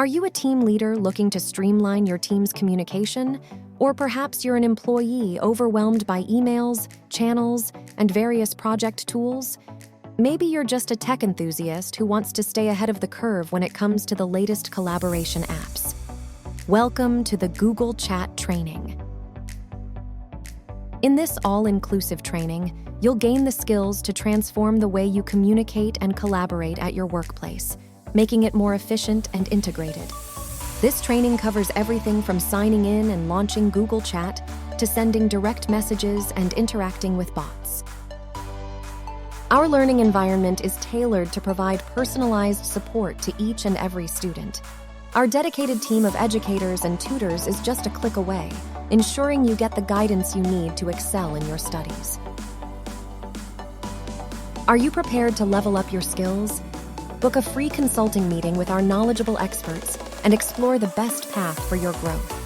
Are you a team leader looking to streamline your team's communication? Or perhaps you're an employee overwhelmed by emails, channels, and various project tools? Maybe you're just a tech enthusiast who wants to stay ahead of the curve when it comes to the latest collaboration apps. Welcome to the Google Chat training. In this all-inclusive training, you'll gain the skills to transform the way you communicate and collaborate at your workplace, making it more efficient and integrated. This training covers everything from signing in and launching Google Chat to sending direct messages and interacting with bots. Our learning environment is tailored to provide personalized support to each and every student. Our dedicated team of educators and tutors is just a click away, ensuring you get the guidance you need to excel in your studies. Are you prepared to level up your skills? Book a free consulting meeting with our knowledgeable experts and explore the best path for your growth.